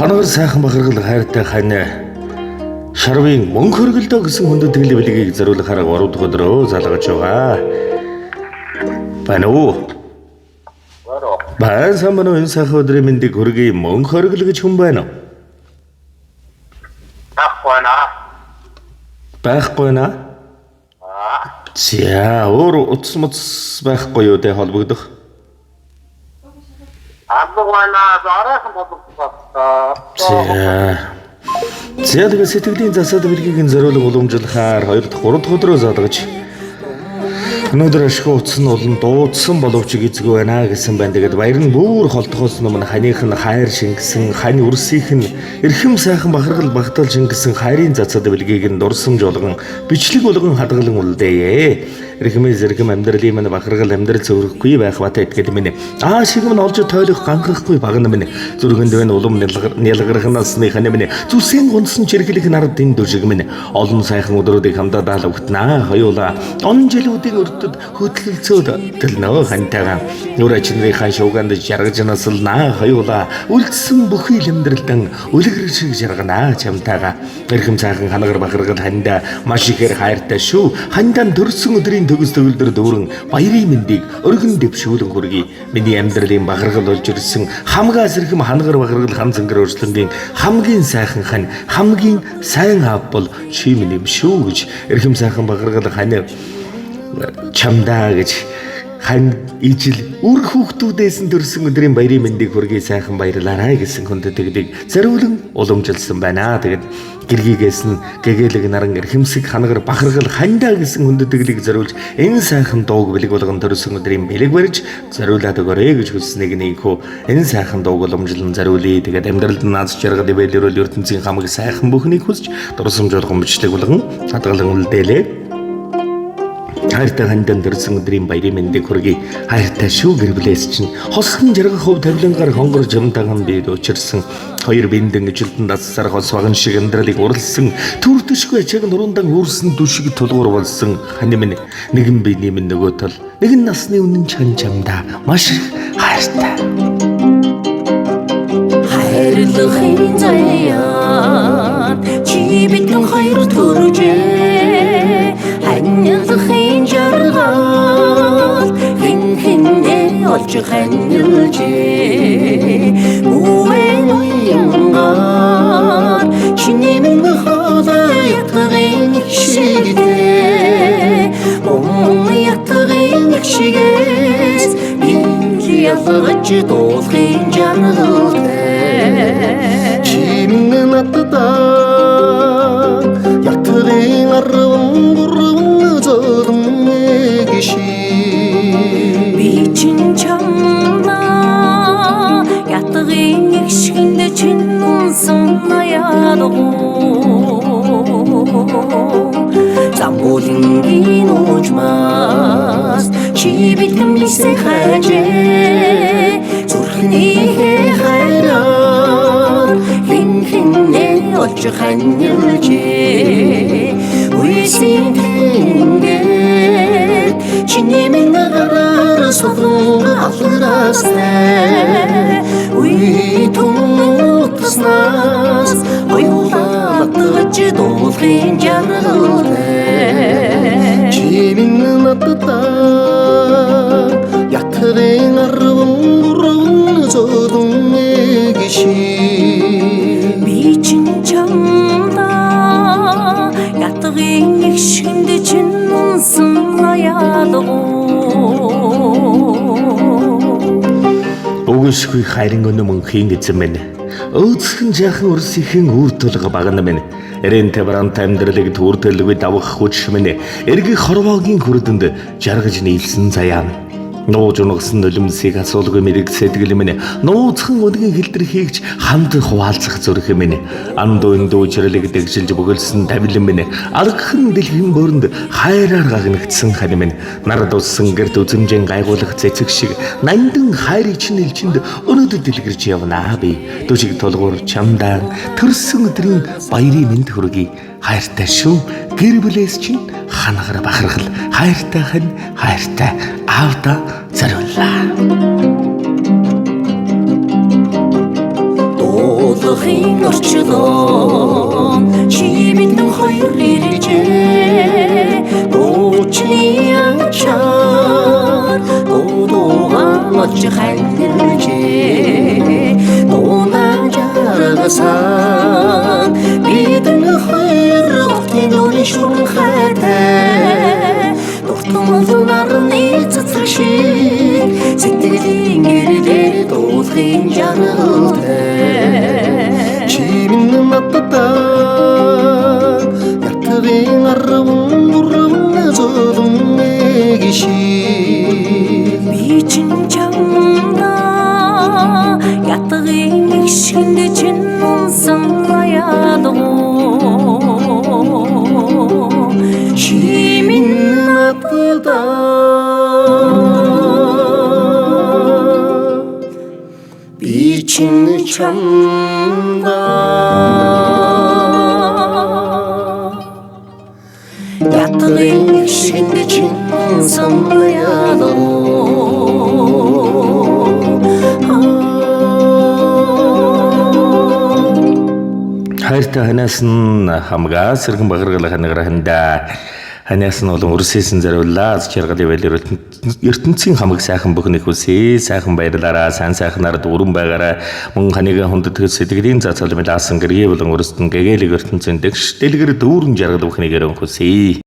Ханагар сайхан бахархал хайртай хань шарвын мөн хөргөлдөө гэсэн хүндэт төлөвлөгийг зориулахаар 3 дахь өдрөө залгаж байгаа. Байна уу? Байна самбано энэ сайхан өдрийн мэндийг хүргэе. Мөн хөргөл гэж хүн байна уу? Байхгүй наа. За, өөр утас мутас байхгүй юу тэ холбогдох? За тэгээ сэтгэлийн засаад бэлгийг зориулан уламжлахаар 2 дахь 3 дахь өдрөө залгаж өнөөдөр ашгүй утас нь олон дуудсан боловч эзгүй байна гэсэн байна. Тэгээд баяр нь бүр холтохоос өмнө ханих нь хайр шингэсэн, хань үрсийнх нь эрхэм сайхан бахархал багтаал шингэсэн хайрын засаад бэлгийг нь дурсамж болгон бичлэг болгон хадгалан үлдээе. Эрхэмээ зэрэгэм амьдралын мань бахархал амьдрал зөвөрөхгүй байх бата итгэл минь. Шиг мань олж тойлох ганхахгүй багна минь. Зүрхэнд байна улам нялгархнаас нь хань минь. Зүсийн гонсон чиргэлэх нард энэ дүшиг минь. Олон сайхан өдрүүдийг хамдаа даалгавтнаа. Хоёулаа он жилүүдийн өртөд хөдөлгөлцөөд төлнөө хантайгаа. Нүрэ чинрийн шууганд жаргаж наслнаа. Хоёулаа үлдсэн бүхий амьдралдан үлгэр шиг жарганаа чамтайгаа. Эрхэм сайхан ханагар бахархал хандаа маш ихээр хайртай шүү. Хандан төрсөн өдрийн төгс төгөлдөр дүүрэн баярын мэндийг өргөн дэвшүүлэн хүргэе. Миний амьдралын бахархал болж ирсэн хамгаас эрхэм ханагар бахархал хан зангар өршлөнгийн хамгийн сайхан хань, хамгийн сайн аав бол чи минь юм шүү гэж эрхэм сайхан бахархал хань чамдаа гэж хань ижил үр хүүхдүүдээс нь төрсэн өдрийн баярын мэндийг хүргэе сайхан баярлаарай гэсэн хүндэтгэлийг зориулан уламжилсан байна. Тэгээд гэргийгээс нь гэгээлэг наран эрхэмсэг ханагар бахархал хандаа гэсэн хүндэтгэлийг зориулж энэ сайхан дууг бэлэг болгон төрсөн өдрийн бэлэг барьж зориулаад өгөөрэй гэж хүснэг нөхөө энэ сайхан дууг уламжлан зориулъя. Тэгээд амьдралд наац жаргал ивэлэрүүл ертөнцийн хамаг сайхан бүхнийг хүсч дурсамж болгон бичлэг болгон хадгалан үлдээлээ. Хайртай хандан төрсөн өдрийн баярын мэндийг хүргэе. Хайртай шүү гэр бүлээс чинь хосхон жаргах хөв тавилангаар хонгорж юмтайхан бид учирсан хоёр биндэн жилтэн дассаар хос ваган шиг амьдралыг уралсан төр төшгүй ачааг нуруундаа үүрсэн дүшиг тулгуур болсон хань минь нэгэн биений минь нөгөө тал нэгэн насны үнэн чан чамда маш их хайртай. Хайрлахын заяа чи бидэн хайр төржээ ханьлахын жаргал хин олж ханьлжээ бүэн уянгаар чиний минь хаваа ятгын шигдээ ятгын шигээс ялгаж дуулахын жаргалтай чи минь надад ятгын арван би чин чамна ятгын ихшгэнд чин унсан аяадагуу замбулингийн уужмаас чи бидэм лисэ хажээ зүрхний хайраар хинхинэ олж ханьлжээ үсийн тэнгээр чиний минь агаар сувлан алрастай үе тунутснаас хоёулаа матгаж дуулахын жаргалтай чи минь надад ятгын арван гурван зодон гişi би чин чамда ятгын ихшгэнд чин унсан Өгөөсгүй хайрын өнө мөнхийн эзэн минь өөцгөн жаахан өрсөхийн үр тулга багна минь эрен таврант амьдралыг төрдөлгүй давах хүч минь эргэх хорвоогийн хүрдэнд жаргаж нийлсэн заяа нууж унгасан нулимсыг асуулгүй мэрэг сэтгэл минь нууцхан өдгийн хилдэрхийгч хамт хуваалцах зүрх минь андуун дүүжрэлэг дэгжилж бөгөлсөн тавилан минь алгхан дэлхийн бөөрөнд хайраар гагнагдсан хань минь нард уссан гэрт үзэмжэн гайгуулах цэцэг шиг нандин хайр ичнэ элчинд өнөөдөр дэлгэрч явнаа би дүшиг тулгуур чамдаа төрсөн өдрийн баярын мэнд хүргэе. Хайртай шүү гэр бүлээс чинь ханагар бахархал хайртай хань хайртай аавда зориуллаа. Дуудахын орчлон чимэндэн хоёр иржээ Дуучны ачаар дуудугаан олж хайлжээ Дуунаа жаргасан бидэн хоёр хотын нүрийн шүрэн хайтай Дуртан нарны цэцэг шиг сэтгэлийн гэрдээ дуулахын жаргалтай Чимэн надтай ятгын арван дурван зовлон гişи Би чин чамда ятгын ишгэнд чин унсан аяадуу Чимэн Би чин чамда ятгын ишгэнд чин унсан аяадуу Хайртай ханаас нь хамгаа сэрхэн багаргал ханаграханда ханаас нь болон өрсөсөн зориуллаа чаргалын байлэр ертөнцийн хамаг сайхан бүхнийг хүсье сайхан баярлаараа сайхнаар дүүрэн байгаараа мөн ханига хүндэт сэтгэлийн зацал мэлаасан гэрээ болон өрсөнд гэгээлэг ертөнцийн дэгш дэлгэр дүүрэн жаргал бүхнийг өрөн хүсье